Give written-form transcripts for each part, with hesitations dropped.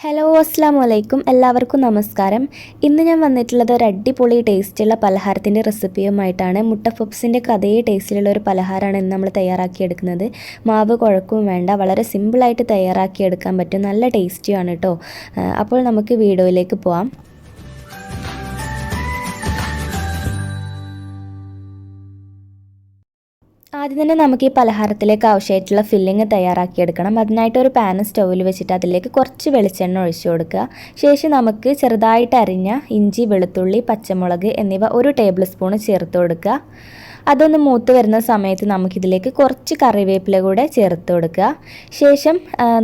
Hello അസ്സാം വലൈക്കും, എല്ലാവർക്കും നമസ്കാരം. ഇന്ന് ഞാൻ വന്നിട്ടുള്ളത് ഒരു അടിപൊളി ടേസ്റ്റുള്ള പലഹാരത്തിൻ്റെ റെസിപ്പിയുമായിട്ടാണ്. മുട്ട പപ്സിൻ്റെ അതേ ടേസ്റ്റിലുള്ള ഒരു പലഹാരമാണ് ഇന്ന് നമ്മൾ തയ്യാറാക്കിയെടുക്കുന്നത്. മാവ് കുഴക്കും വേണ്ട, വളരെ സിമ്പിളായിട്ട് തയ്യാറാക്കിയെടുക്കാൻ പറ്റും, നല്ല ടേസ്റ്റിയാണ് കേട്ടോ. അപ്പോൾ നമുക്ക് വീഡിയോയിലേക്ക് പോവാം. ആദ്യം തന്നെ നമുക്ക് ഈ പലഹാരത്തിലേക്ക് ആവശ്യമായിട്ടുള്ള ഫില്ലിങ് തയ്യാറാക്കിയെടുക്കണം. അതിനായിട്ട് ഒരു പാൻ സ്റ്റൗവിൽ വെച്ചിട്ട് അതിലേക്ക് കുറച്ച് വെളിച്ചെണ്ണ ഒഴിച്ചു കൊടുക്കുക. ശേഷം നമുക്ക് ചെറുതായിട്ട് അരിഞ്ഞ ഇഞ്ചി, വെളുത്തുള്ളി, പച്ചമുളക് എന്നിവ 1 ടേബിൾ സ്പൂൺ ചേർത്ത് കൊടുക്കുക. അതൊന്ന് മൂത്ത് വരുന്ന സമയത്ത് നമുക്കിതിലേക്ക് കുറച്ച് കറിവേപ്പില കൂടെ ചേർത്ത് കൊടുക്കുക. ശേഷം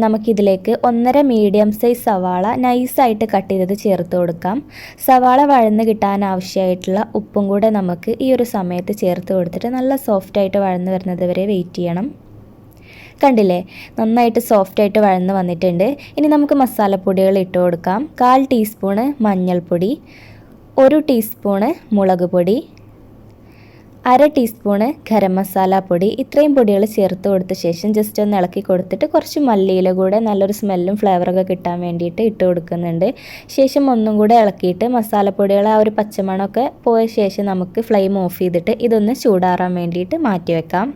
നമുക്കിതിലേക്ക് 1.5 മീഡിയം സൈസ് സവാള നൈസായിട്ട് കട്ട് ചെയ്തത് ചേർത്ത് കൊടുക്കാം. സവാള വഴന്ന് കിട്ടാൻ ആവശ്യമായിട്ടുള്ള ഉപ്പും കൂടെ നമുക്ക് ഈ ഒരു സമയത്ത് ചേർത്ത് കൊടുത്തിട്ട് നല്ല സോഫ്റ്റായിട്ട് വഴന്ന് വരുന്നത് വരെ വെയിറ്റ് ചെയ്യണം. കണ്ടില്ലേ, നന്നായിട്ട് സോഫ്റ്റായിട്ട് വഴന്ന് വന്നിട്ടുണ്ട്. ഇനി നമുക്ക് മസാലപ്പൊടികൾ ഇട്ട് കൊടുക്കാം. 1/4 ടീസ്പൂണ് മഞ്ഞൾപ്പൊടി, 1 ടീസ്പൂണ് മുളക് പൊടി, 1/2 ടീസ്പൂണ് ഗരം മസാല പൊടി. ഇത്രയും പൊടികൾ ചേർത്ത് കൊടുത്ത ശേഷം ജസ്റ്റ് ഒന്ന് ഇളക്കി കൊടുത്തിട്ട് കുറച്ച് മല്ലിയില കൂടെ നല്ലൊരു സ്മെല്ലും ഫ്ലേവറൊക്കെ കിട്ടാൻ വേണ്ടിയിട്ട് ഇട്ട് കൊടുക്കുന്നുണ്ട്. ശേഷം ഒന്നും കൂടെ ഇളക്കിയിട്ട് മസാലപ്പൊടികൾ ആ ഒരു പച്ചമണമൊക്കെ പോയ ശേഷം നമുക്ക് ഫ്ലെയിം ഓഫ് ചെയ്തിട്ട് ഇതൊന്ന് ചൂടാറാൻ വേണ്ടിയിട്ട് മാറ്റി വെക്കാം.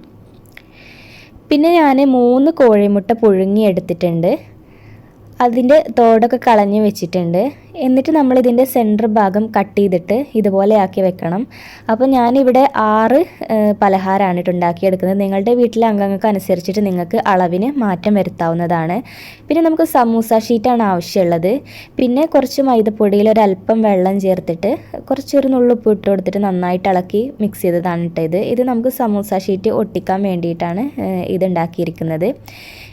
പിന്നെ ഞാൻ 3 കോഴിമുട്ട പുഴുങ്ങിയെടുത്തിട്ടുണ്ട്. അതിൻ്റെ തോടൊക്കെ കളഞ്ഞ് വെച്ചിട്ടുണ്ട്. എന്നിട്ട് നമ്മളിതിൻ്റെ സെൻറ്റർ ഭാഗം കട്ട് ചെയ്തിട്ട് ഇതുപോലെ ആക്കി വെക്കണം. അപ്പോൾ ഞാനിവിടെ 6 പലഹാരമാണ് ഉണ്ടാക്കിയെടുക്കുന്നത്. നിങ്ങളുടെ വീട്ടിലെ അംഗങ്ങൾക്ക് അനുസരിച്ചിട്ട് നിങ്ങൾക്ക് അളവിന് മാറ്റം വരുത്താവുന്നതാണ്. പിന്നെ നമുക്ക് സമൂസ ഷീറ്റാണ് ആവശ്യമുള്ളത്. പിന്നെ കുറച്ച് മൈദപ്പൊടിയിൽ ഒരല്പം വെള്ളം ചേർത്തിട്ട് കുറച്ചൊരു നുള്ളുപ്പ് ഇട്ട് കൊടുത്തിട്ട് നന്നായിട്ട് ഇളക്കി മിക്സ് ചെയ്തതാണ് കേട്ടോ ഇത് നമുക്ക് സമൂസ ഷീറ്റ് ഒട്ടിക്കാൻ വേണ്ടിയിട്ടാണ് ഇത് ഉണ്ടാക്കിയിരിക്കുന്നത്.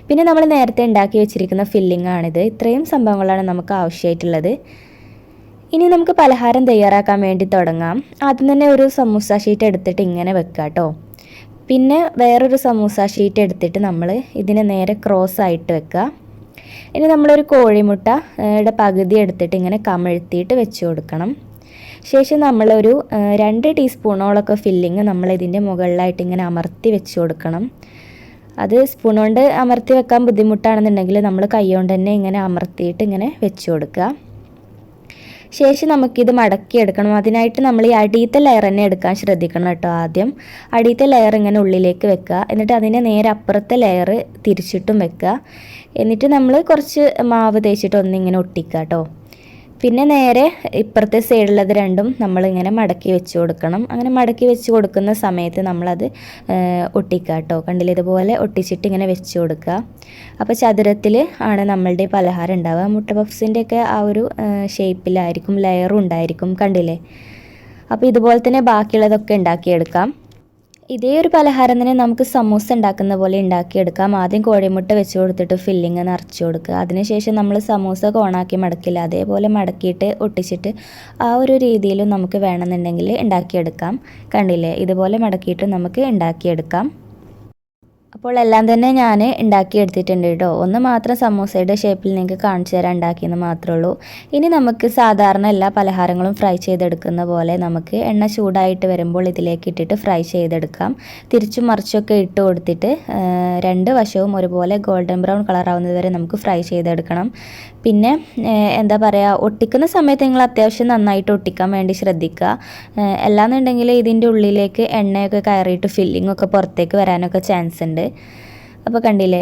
പിന്നെ നമ്മൾ നേരത്തെ ഉണ്ടാക്കി വെച്ചിരിക്കുന്ന ഫില്ലിംഗ് ആണിത്. ഇത്രയും സംഭവങ്ങളാണ് നമുക്ക് ആവശ്യമായിട്ടുള്ളത്. ഇനി നമുക്ക് പലഹാരം തയ്യാറാക്കാൻ വേണ്ടി തുടങ്ങാം. ആദ്യം തന്നെ ഒരു സമൂസ ഷീറ്റ് എടുത്തിട്ട് ഇങ്ങനെ വെക്കുക കേട്ടോ. പിന്നെ വേറൊരു സമൂസ ഷീറ്റ് എടുത്തിട്ട് നമ്മൾ ഇതിനെ നേരെ ക്രോസ് ആയിട്ട് വെക്കുക. ഇനി നമ്മളൊരു കോഴിമുട്ടയുടെ പകുതി എടുത്തിട്ട് ഇങ്ങനെ കമഴ്ത്തിയിട്ട് വെച്ച് കൊടുക്കണം. ശേഷം നമ്മളൊരു 2 ടീസ്പൂണോളൊക്കെ ഫില്ലിങ് നമ്മളിതിൻ്റെ മുകളിലായിട്ട് ഇങ്ങനെ അമർത്തി വെച്ച് കൊടുക്കണം. അത് സ്പൂൺ കൊണ്ട് അമർത്തി വെക്കാൻ ബുദ്ധിമുട്ടാണെന്നുണ്ടെങ്കിൽ നമ്മൾ കൈ കൊണ്ട് തന്നെ ഇങ്ങനെ അമർത്തിയിട്ട് ഇങ്ങനെ വെച്ച് കൊടുക്കുക. ശേഷം നമുക്കിത് മടക്കിയെടുക്കണം. അതിനായിട്ട് നമ്മൾ ഈ അടിയത്തെ ലെയർ തന്നെ എടുക്കാൻ ശ്രദ്ധിക്കണം കേട്ടോ. ആദ്യം അടിയത്തെ ലെയർ ഇങ്ങനെ ഉള്ളിലേക്ക് വെക്കുക. എന്നിട്ട് അതിനെ നേരെ അപ്പുറത്തെ ലെയർ തിരിച്ചിട്ടും വെക്കുക. എന്നിട്ട് നമ്മൾ കുറച്ച് മാവ് തേച്ചിട്ട് ഒന്നിങ്ങനെ ഒട്ടിക്കുക കേട്ടോ. പിന്നെ നേരെ ഇപ്പുറത്തെ സൈഡിലത് രണ്ടും നമ്മളിങ്ങനെ മടക്കി വെച്ച് കൊടുക്കണം. അങ്ങനെ മടക്കി വെച്ച് കൊടുക്കുന്ന സമയത്ത് നമ്മളത് ഒട്ടിക്കുക കേട്ടോ. കണ്ടില്ല, ഇതുപോലെ ഒട്ടിച്ചിട്ട് ഇങ്ങനെ വെച്ച് കൊടുക്കുക. അപ്പോൾ ചതുരത്തിൽ ആണ് നമ്മളുടെ പലഹാരം ഉണ്ടാവുക. മുട്ട പഫ്സിൻ്റെയൊക്കെ ആ ഒരു ഷേപ്പിലായിരിക്കും, ലെയറും ഉണ്ടായിരിക്കും. കണ്ടില്ലേ? അപ്പോൾ ഇതുപോലെ തന്നെ ബാക്കിയുള്ളതൊക്കെ ഉണ്ടാക്കിയെടുക്കാം. ഇതേ ഒരു പലഹാരം തന്നെ നമുക്ക് സമൂസ ഉണ്ടാക്കുന്ന പോലെ ഉണ്ടാക്കിയെടുക്കാം. ആദ്യം കോഴിമുട്ട വെച്ച് കൊടുത്തിട്ട് ഫില്ലിങ് നിറച്ച് കൊടുക്കുക. അതിനുശേഷം നമ്മൾ സമൂസ കോണാക്കി മടക്കില്ല, അതേപോലെ മടക്കിയിട്ട് ഒട്ടിച്ചിട്ട് ആ ഒരു രീതിയിലും നമുക്ക് വേണമെന്നുണ്ടെങ്കിൽ ഉണ്ടാക്കിയെടുക്കാം. കണ്ടില്ലേ, ഇതുപോലെ മടക്കിയിട്ട് നമുക്ക് ഉണ്ടാക്കിയെടുക്കാം. അപ്പോൾ എല്ലാം തന്നെ ഞാൻ ഉണ്ടാക്കിയെടുത്തിട്ടുണ്ട് കേട്ടോ. ഒന്ന് മാത്രം സമൂസയുടെ ഷേപ്പിൽ നിങ്ങൾക്ക് കാണിച്ചു തരാൻ ഉണ്ടാക്കിയെന്ന് മാത്രമേ ഉള്ളൂ. ഇനി നമുക്ക് സാധാരണ എല്ലാ പലഹാരങ്ങളും ഫ്രൈ ചെയ്തെടുക്കുന്ന പോലെ നമുക്ക് എണ്ണ ചൂടായിട്ട് വരുമ്പോൾ ഇതിലേക്ക് ഇട്ടിട്ട് ഫ്രൈ ചെയ്തെടുക്കാം. തിരിച്ചും മറിച്ചൊക്കെ ഇട്ട് കൊടുത്തിട്ട് 2 വശവും ഒരുപോലെ ഗോൾഡൻ ബ്രൗൺ കളറാവുന്നത് വരെ നമുക്ക് ഫ്രൈ ചെയ്തെടുക്കണം. പിന്നെ എന്താ പറയുക, ഒട്ടിക്കുന്ന സമയത്ത് നിങ്ങൾ അത്യാവശ്യം നന്നായിട്ട് ഒട്ടിക്കാൻ വേണ്ടി ശ്രദ്ധിക്കുക. അല്ലാന്നുണ്ടെങ്കിൽ ഇതിൻ്റെ ഉള്ളിലേക്ക് എണ്ണയൊക്കെ കയറിയിട്ട് ഫില്ലിങ്ങൊക്കെ പുറത്തേക്ക് വരാനൊക്കെ ചാൻസ് ഉണ്ട്. അപ്പോൾ കണ്ടില്ലേ,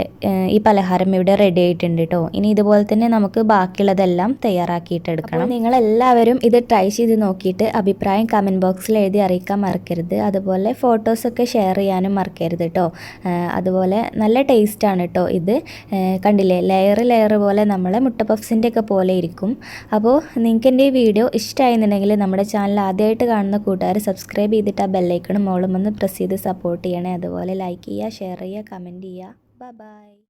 ഈ പലഹാരം ഇവിടെ റെഡി ആയിട്ടുണ്ട് കേട്ടോ. ഇനി ഇതുപോലെ തന്നെ നമുക്ക് ബാക്കിയുള്ളതെല്ലാം തയ്യാറാക്കിയിട്ടെടുക്കണം. നിങ്ങളെല്ലാവരും ഇത് ട്രൈ ചെയ്ത് നോക്കിയിട്ട് അഭിപ്രായം കമൻറ്റ് ബോക്സിൽ എഴുതി അറിയിക്കാൻ മറക്കരുത്. അതുപോലെ ഫോട്ടോസൊക്കെ ഷെയർ ചെയ്യാനും മറക്കരുത് കേട്ടോ. അതുപോലെ നല്ല ടേസ്റ്റാണ് കേട്ടോ ഇത്. കണ്ടില്ലേ, ലെയർ പോലെ നമ്മളെ മുട്ട പഫ്സിൻ്റെ ഒക്കെ പോലെ ഇരിക്കും. അപ്പോൾ നിങ്ങൾക്ക് എൻ്റെ ഈ വീഡിയോ ഇഷ്ടമായിരുന്നുണ്ടെങ്കിൽ നമ്മുടെ ചാനൽ ആദ്യമായിട്ട് കാണുന്ന കൂട്ടുകാർ സബ്സ്ക്രൈബ് ചെയ്തിട്ട് ആ ബെല്ലൈക്കണും മോളും ഒന്ന് പ്രസ് ചെയ്ത് സപ്പോർട്ട് ചെയ്യണേ. അതുപോലെ ലൈക്ക് ചെയ്യുക, ഷെയർ ചെയ്യുക, കമൻറ്റ് ചെയ്യുക. Bye bye.